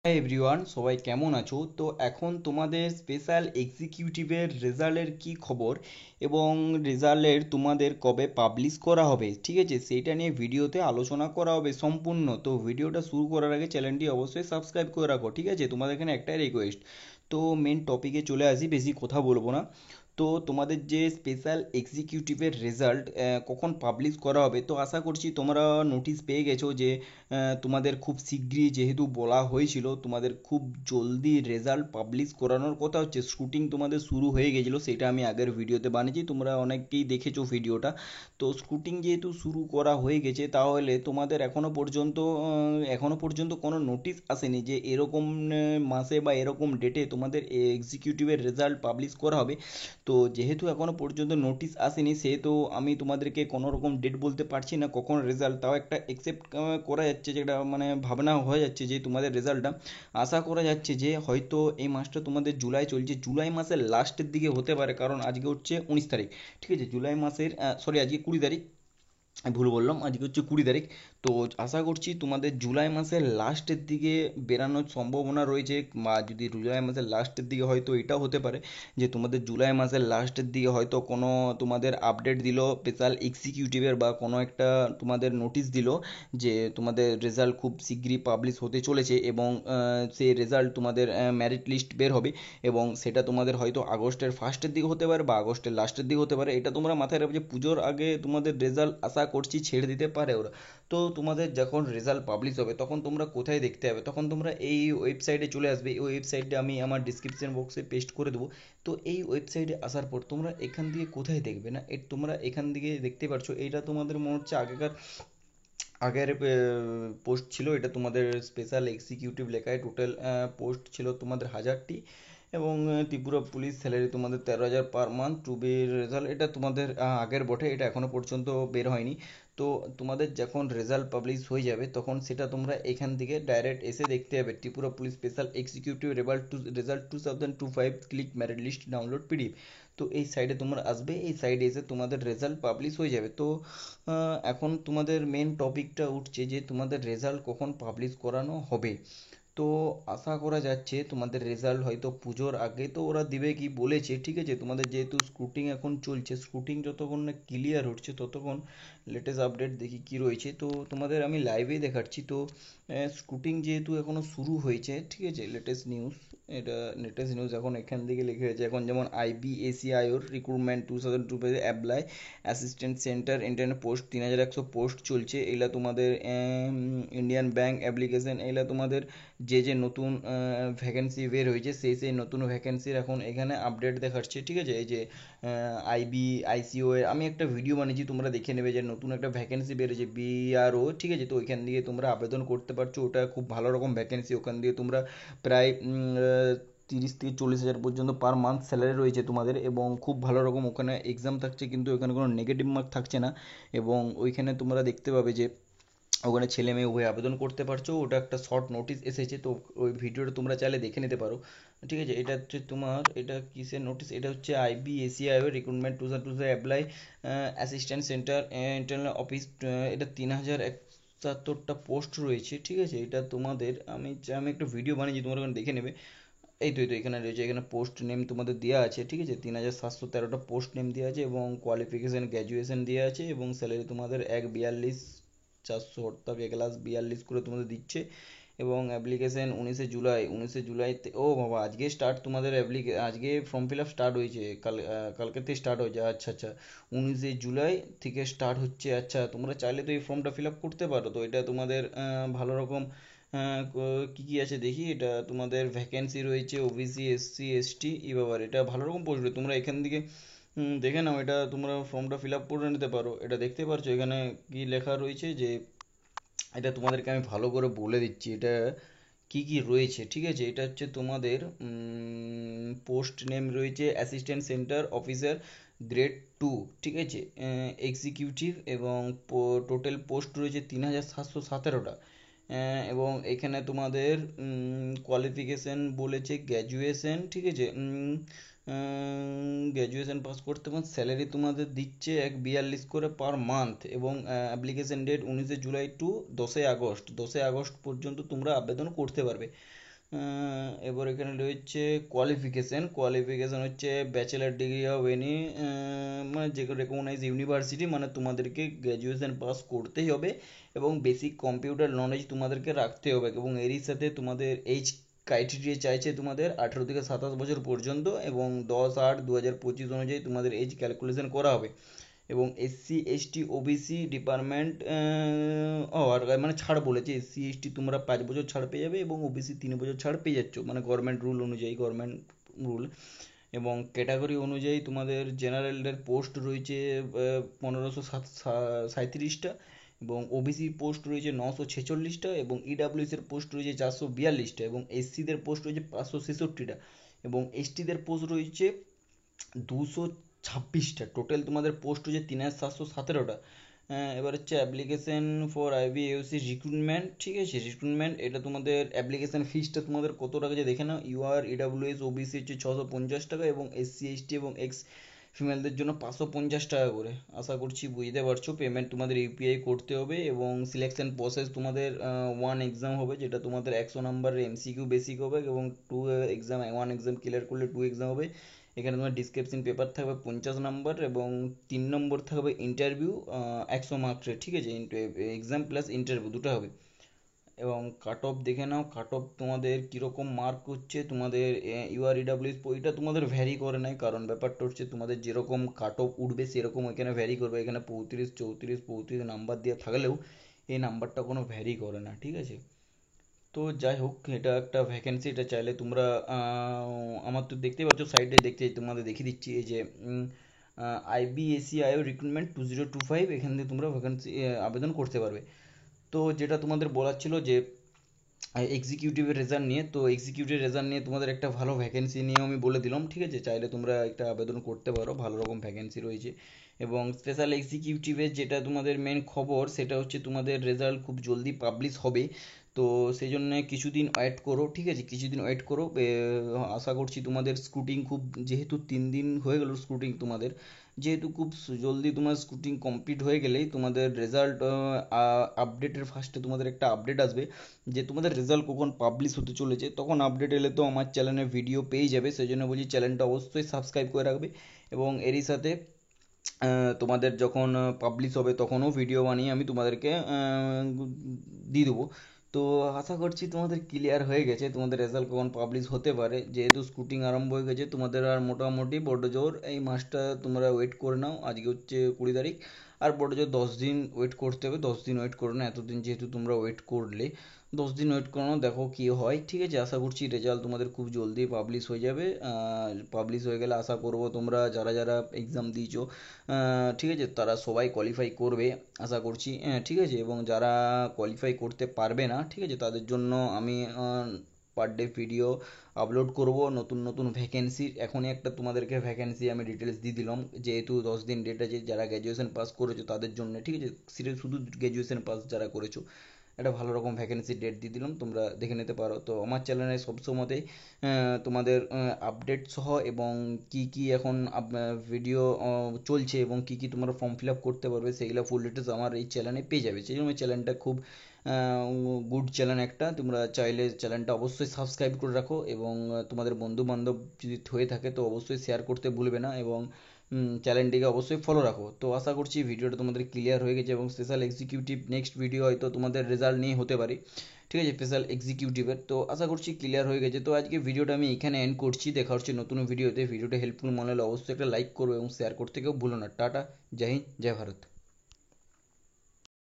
Hi everyone, সবাই কেমন আছো? তো এখন তোমাদের স্পেশাল এক্সিকিউটিভের রেজাল্টের কি খবর এবং রেজাল্টের তোমাদের কবে পাবলিশ করা হবে, ঠিক আছে, সেইটা নিয়ে ভিডিওতে আলোচনা করা হবে সম্পূর্ণ। তো ভিডিওটা শুরু করার আগে চ্যানেলটি অবশ্যই সাবস্ক্রাইব করে রাখো, ঠিক আছে। তোমাদের এখানে একটাই রিকোয়েস্ট। তো মেন টপিকে চলে আসি, বেশি কথা বলবো না। তো তোমাদের যে স্পেশাল এক্সিকিউটিভের রেজাল্ট কখন পাবলিশ করা হবে, তো আশা করছি তোমরা নোটিশ পেয়ে গেছো যে তোমাদের খুব শীঘ্রই, যেহেতু বলা হয়েছিল তোমাদের খুব জলদি রেজাল্ট পাবলিশ করানোর কথা হচ্ছে, শুটিং তোমাদের শুরু হয়ে গেছিলো, সেটা আমি আগের ভিডিওতে বানিয়েছি, তোমরা অনেকেই দেখেছো ভিডিওটা। তো শুটিং যেহেতু শুরু করা হয়ে গেছে, তাহলে তোমাদের এখনো পর্যন্ত কোনো নোটিশ আসেনি যে এরকম মাসে বা এরকম ডেটে তোমাদের এক্সিকিউটিভের রেজাল্ট পাবলিশ করা হবে। তো যেহেতু এখনো পর্যন্ত নোটিশ আসেনি, সেহেতু আমি তোমাদেরকে কোনো রকম ডেট বলতে পারছি না কখন রেজাল্ট, তাও একটা একসেপ্ট করা যাচ্ছে, যেটা মানে ভাবনা হয়ে যাচ্ছে যে তোমাদের রেজাল্টটা আশা করা যাচ্ছে যে হয়তো এই মাসটা তোমাদের জুলাই চলছে, জুলাই মাসের লাস্টের দিকে হতে পারে, কারণ আজকে হচ্ছে 19 তারিখ, ঠিক আছে, জুলাই মাসের সরি আজকে 20 তারিখ, আমি ভুল বললাম, আজকে হচ্ছে 20 তারিখ। তো আশা করছি তোমাদের জুলাই মাসের লাস্টের দিকে বেরানোর সম্ভাবনা রয়েছে, বা যদি জুলাই মাসের লাস্টের দিকে হয়তো এটাও হতে পারে যে তোমাদের জুলাই মাসের লাস্টের দিকে হয়তো কোনো তোমাদের আপডেট দিল স্পেশাল এক্সিকিউটিভের, বা কোনো একটা তোমাদের নোটিশ দিল যে তোমাদের রেজাল্ট খুব শীঘ্রই পাবলিশ হতে চলেছে, এবং সেই রেজাল্ট তোমাদের মেরিট লিস্ট বের হবে, এবং সেটা তোমাদের হয়তো আগস্টের ফার্স্টের দিকে হতে পারে বা আগস্টের লাস্টের দিকে হতে পারে। এটা তোমরা মাথায় রাখবে যে পুজোর আগে তোমাদের রেজাল্ট আশা করছি ছেড়ে দিতে পারে ওরা। তো তোমাদের যখন রেজাল্ট পাবলিশ হবে তখন তোমরা কোথায় দেখতে হবে, তখন তোমরা এই ওয়েবসাইটে চলে আসবে। এই ওয়েবসাইটটা আমি আমার ডিসক্রিপশন বক্সে পেস্ট করে দেবো। তো এই ওয়েবসাইটে আসার পর তোমরা এখান দিয়ে কোথায় দেখবে না, তোমরা এখান থেকে দেখতে পারছো, এটা তোমাদের মনে হচ্ছে আগের পোস্ট ছিল, এটা তোমাদের স্পেশাল এক্সিকিউটিভ লেখায় টোটাল পোস্ট ছিল তোমাদের 1000টি, এবং ত্রিপুরা পুলিশ স্যালারি তোমাদের 13,000 per month to be result, এটা তোমাদের আগের বটে, এটা এখনো পর্যন্ত বের হয়নি। তো তোমাদের যখন রেজাল্ট পাবলিশ হয়ে যাবে তখন সেটা তোমরা এখান থেকে ডাইরেক্ট এসে দেখতে হবে, Tripura police special executive result 2025 click merit list download PDF. তো এই সাইডে তোমরা আসবে, এই সাইডে এসে তোমাদের রেজাল্ট পাবলিশ হয়ে যাবে। তো এখন তোমাদের মেন টপিকটা উঠছে যে তোমাদের রেজাল্ট কখন পাবলিশ করানো হবে। তো আশা করা যাচ্ছে তোমাদের রেজাল্ট হয়তো পুজোর আগে তো ওরা দিবে কি বলেছে, ঠিক আছে। তোমাদের যেহেতু স্ক্রুটিং এখন চলছে, স্ক্রুটিং যতক্ষণ না ক্লিয়ার হচ্ছে ততক্ষণ লেটেস্ট আপডেট দেখি কি রয়েছে, তো তোমাদের আমি লাইভেই দেখাচ্ছি। তো স্ক্রুটিং যেহেতু এখনো শুরু হয়েছে, ঠিক আছে, লেটেস্ট নিউজ, এটা লেটেস্ট নিউজ এখন এখান থেকে লিখে হয়েছে, এখন যেমন আইবিএসিআইওর recruitment 2002 apply assistant centre internet post 3100 post চলছে, এগুলা তোমাদের ইন্ডিয়ান ব্যাংক অ্যাপ্লিকেশন, এগুলা তোমাদের যে নতুন ভ্যাকেন্সি বের হয়েছে সেই নতুন ভ্যাকেন্সির এখন এখানে আপডেট দেখাচ্ছে, ঠিক আছে। এই যে আইসিও এ আমি একটা ভিডিও বানিয়েছি, তোমরা দেখে নেবে যে নতুন একটা ভ্যাকেন্সি বেরিয়েছে বিআরও, ঠিক আছে। তো ওইখান দিয়ে তোমরা আবেদন করতে পারছো, ওটা খুব ভালো রকম ভ্যাকেন্সি, ওখান দিয়ে তোমরা প্রায় 30 থেকে 40 হাজার পর্যন্ত পার মান্থ স্যালারি রয়েছে তোমাদের, এবং খুব ভালো রকম ওখানে এক্সাম থাকছে, কিন্তু ওখানে কোনো নেগেটিভ মার্ক থাকছে না, এবং ওইখানে তোমরা দেখতে পাবে যে ওখানে ছেলে মেয়ে উভয় আবেদন করতে পারছো, ওটা একটা শর্ট নোটিশ এসেছে, তো ওই ভিডিওটা তোমরা চাইলে দেখে নিতে পারো, ঠিক আছে। এটা হচ্ছে তোমার, এটা কিসের নোটিশ, এটা হচ্ছে IBACI recruitment 2022 apply assistant centre internal office, এটা 3071টা পোস্ট রয়েছে, ঠিক আছে। এটা তোমাদের আমি একটা ভিডিও বানিয়েছি, তোমরা ওখানে দেখে নেবে। এই তো এখানে রয়েছে, এখানে পোস্ট নেম তোমাদের দেওয়া আছে, ঠিক আছে, 3713টা পোস্ট নেম দেওয়া আছে, এবং কোয়ালিফিকেশান গ্র্যাজুয়েশন দেওয়া আছে, এবং স্যালারি তোমাদের 1,42,400 অর্থাৎ 1,42,000 করে তোমাদের দিচ্ছে, এবং অ্যাপ্লিকেশন 19শে জুলাই ও বাবা আজকে স্টার্ট তোমাদের আজকে ফর্ম ফিল আপ স্টার্ট হয়েছে, কালকে থেকে স্টার্ট হয়েছে, আচ্ছা আচ্ছা, 19শে জুলাই থেকে স্টার্ট হচ্ছে, আচ্ছা। তোমরা চাইলে তো এই ফর্মটা ফিল আপ করতে পারো, তো এটা তোমাদের ভালো রকম কি কি আছে দেখি, এটা তোমাদের ভ্যাকেন্সি রয়েছে ওবিসি এসসি এসটি ই বাবার, এটা ভালো রকম পড়বে, তোমরা এখান থেকে দেখে নাও, এটা তোমরা ফর্মটা ফিল আপ করে নিতে পারো। এটা দেখতে পারছো এখানে কি লেখা রয়েছে, যে এটা তোমাদেরকে আমি ভালো করে বলে দিচ্ছি এটা কি কি রয়েছে, ঠিক আছে। এটা হচ্ছে তোমাদের পোস্ট নেম রয়েছে অ্যাসিস্ট্যান্ট সেন্টার অফিসার গ্রেড 2, ঠিক আছে, এক্সিকিউটিভ, এবং টোটাল পোস্ট রয়েছে 3717টা, এবং এখানে তোমাদের কোয়ালিফিকেশন বলেছে গ্র্যাজুয়েশন, ঠিক আছে, গ্র্যাজুয়েশন পাস করতে পার, স্যালারি তোমাদের দিচ্ছে 1,42 করে পার মান্থ, এবং অ্যাপ্লিকেশন ডেট 19শে জুলাই টু 10ই আগস্ট পর্যন্ত তোমরা আবেদন করতে পারবে। এবার এখানে রয়েছে কোয়ালিফিকেশন হচ্ছে ব্যাচেলার ডিগ্রি অফ এনি, মানে যে রেকগনাইজ ইউনিভার্সিটি, মানে তোমাদেরকে গ্র্যাজুয়েশন পাস করতেই হবে এবং বেসিক কম্পিউটার নলেজ তোমাদেরকে রাখতে হবে, এবং এরই সাথে তোমাদের এইজ ক্রাইটেরিয়া চাইছে তোমাদের 18 থেকে 27 বছর পর্যন্ত, এবং 10/8/2025 অনুযায়ী তোমাদের এজ ক্যালকুলেশন করা হবে। এবং এসসি এসটি ওবিসি ডিপার্টমেন্ট আর মানে ছাড় বলেছে, এসসি এসটি তোমরা 5 বছর ছাড় পেয়ে যাবে এবং ওবিসি 3 বছর ছাড় পেয়ে যাচ্ছ, মানে গভর্নমেন্ট রুল অনুযায়ী, গভর্নমেন্ট রুল। এবং ক্যাটাগরি অনুযায়ী তোমাদের জেনারেলের পোস্ট রয়েছে 1537টা, এবং ওবিসি পোস্ট রয়েছে 946টা, এবং ইডাব্লিউএস এর পোস্ট রয়েছে 442টা, এবং এসসিদের পোস্ট রয়েছে 566টা, এবং এসটিদের পোস্ট রয়েছে 226টা। টোটাল তোমাদের পোস্ট হচ্ছে 3717টা। এবার হচ্ছে অ্যাপ্লিকেশন ফর আইবিএসসি রিক্রুটমেন্ট, ঠিক আছে, রিক্রুটমেন্ট এটা তোমাদের অ্যাপ্লিকেশন ফিসটা তোমাদের কত টাকা যে দেখে নাও। ইউআর ইডাব্লিউএস ওবিসি হচ্ছে 650 টাকা, এবং এসসি এসটি এবং এক্স ফিমেলদের জন্য 550 টাকা করে। আশা করছি বুঝতে পারছো। পেমেন্ট তোমাদের ইউপিআই করতে হবে, এবং সিলেকশন প্রসেস তোমাদের 1 এক্সাম হবে, যেটা তোমাদের 100 নাম্বারের এমসিকিউ বেসিক হবে, এবং 1 এক্সাম ক্লিয়ার করলে 2 এক্সাম হবে। এখানে তোমার ডিসক্রিপশন পেপার থাকবে 50 নাম্বার, এবং 3 নম্বর থাকবে ইন্টারভিউ 100 মার্কসের, ঠিক আছে, এক্সাম প্লাস ইন্টারভিউ দুটো হবে। এবং কাট অফ দেখে নাও, কাট অফ তোমাদের কীরকম মার্ক হচ্ছে তোমাদের ইউআরইডাব্লিউএস ওইটা তোমাদের ভ্যারি করে নাই, কারণ ব্যাপারটা হচ্ছে তোমাদের যেরকম কাট অফ উঠবে সেরকম এখানে ভ্যারি করবে। এখানে 35 34 35 নাম্বার দেওয়া থাকলেও এই নাম্বারটা কোনো ভ্যারি করে না, ঠিক আছে। তো যাই হোক, এটা একটা ভ্যাকেন্সি, এটা চাইলে তোমরা আমার তো দেখতেই পাচ্ছ সাইডে, দেখতে তোমাদের দেখিয়ে দিচ্ছি, এই যে আইবিএসিআই রিক্রুটমেন্ট 2025, এখান থেকে তোমরা ভ্যাকেন্সি আবেদন করতে পারবে। তো যেটা তোমাদের বলার ছিল যে এক্সিকিউটিভের রেজাল্ট নিয়ে, তো এক্সিকিউটিভ রেজাল্ট নিয়ে তোমাদের একটা ভালো ভ্যাকেন্সি নিয়ে আমি বলে দিলাম, ঠিক আছে, চাইলে তোমরা একটা আবেদন করতে পারো, ভালো রকম ভ্যাকেন্সি রয়েছে। এবং স্পেশাল এক্সিকিউটিভের যেটা তোমাদের মেন খবর, সেটা হচ্ছে তোমাদের রেজাল্ট খুব জলদি পাবলিশ হবে। তো সেই জন্য কিছুদিন ওয়েট করো, ঠিক আছে, কিছুদিন ওয়েট করো। আশা করছি তোমাদের স্ক্রুটিং খুব, যেহেতু 3 দিন হয়ে গেল স্ক্রুটিং তোমাদের, যেহেতু খুব জলদি তোমার স্ক্রুটিং কমপ্লিট হয়ে গেলেই তোমাদের রেজাল্ট আপডেটের ফার্স্টে তোমাদের একটা আপডেট আসবে যে তোমাদের রেজাল্ট কখন পাবলিশ হতে চলেছে। তখন আপডেট এলে তো আমার চ্যানেলে ভিডিও পেয়ে যাবে, সেই জন্য বলছি চ্যানেলটা অবশ্যই সাবস্ক্রাইব করে রাখবে। এবং এরই সাথে তোমাদের যখন পাবলিশ হবে তখনও ভিডিও বানিয়ে আমি তোমাদেরকে দিয়ে দেবো। তো আশা করছি তোমাদের ক্লিয়ার হয়ে গেছে তোমাদের রেজাল্ট কখন পাবলিশ হতে পারে। যেহেতু স্কুটিং আরম্ভ হয়ে গেছে তোমাদের, আর মোটামুটি বড় জোর এই মাসটা তোমরা ওয়েট করে নাও। আজকে হচ্ছে 20 তারিখ, আর বড় জোর 10 দিন ওয়েট করতে হবে। 10 দিন ওয়েট করো না, এতদিন যেহেতু তোমরা ওয়েট করলে, 10 দিন ওয়েট করো, দেখো কি হয়, ঠিক আছে। আশা করছি রেজাল্ট তোমাদের খুব জলদি পাবলিশ হয়ে যাবে। পাবলিশ হয়ে গেলে আশা করবো তোমরা যারা যারা এক্সাম দিয়েছো, ঠিক আছে, তারা সবাই কোয়ালিফাই করবে আশা করছি, ঠিক আছে। এবং যারা কোয়ালিফাই করতে পারবে না, ঠিক আছে, তাদের জন্য আমি পার ডে ভিডিও আপলোড করব নতুন নতুন ভ্যাকেন্সির। এখনই একটা তোমাদেরকে ভ্যাকেন্সি আমি ডিটেলস দিয়ে দিলাম, যেহেতু 10 দিন ডেট আছে। যারা গ্র্যাজুয়েশন পাস করেছো তাদের জন্য, ঠিক আছে, শুধু গ্র্যাজুয়েশন পাস যারা করেছো, একটা ভালো রকম ভ্যাকেন্সি ডেট দিয়ে দিলাম, তোমরা দেখে নিতে পারো। তো আমার চ্যানেলে সবসময়তেই তোমাদের আপডেট সহ, এবং কি কি এখন ভিডিও চলছে, এবং কি কি তোমরা ফর্ম ফিল আপ করতে পারবে, সেগুলো ফুল ডিটেলস আমার এই চ্যানেলে পেয়ে যাবে। সেই জন্য চ্যানেলটা খুব গুড চ্যানেল একটা, তোমরা চাইলে চ্যানেলটা অবশ্যই সাবস্ক্রাইব করে রাখো। এবং তোমাদের বন্ধু বান্ধব যদি হয়ে থাকে তো অবশ্যই শেয়ার করতে ভুলবে না, এবং চ্যানেলটিকে অবশ্যই ফলো রাখো। তো আশা করছি ভিডিওটা তোমাদের ক্লিয়ার হয়ে গেছে। এবং স্পেশাল এক্সিকিউটিভ নেক্সট ভিডিও হয়তো তোমাদের রেজাল্ট নিয়ে হতে পারে, ঠিক আছে, স্পেশাল এক্সিকিউটিভের। তো আশা করছি ক্লিয়ার হয়ে গেছে। তো আজকে ভিডিওটা আমি এখানে এন্ড করছি, দেখা হচ্ছে নতুন ভিডিওতে। ভিডিওটা হেল্পফুল মনে হলে অবশ্যই একটা লাইক করো এবং শেয়ার করতে কেউ ভুলো না। টাটা, জয় হিন্দ, জয় ভারত।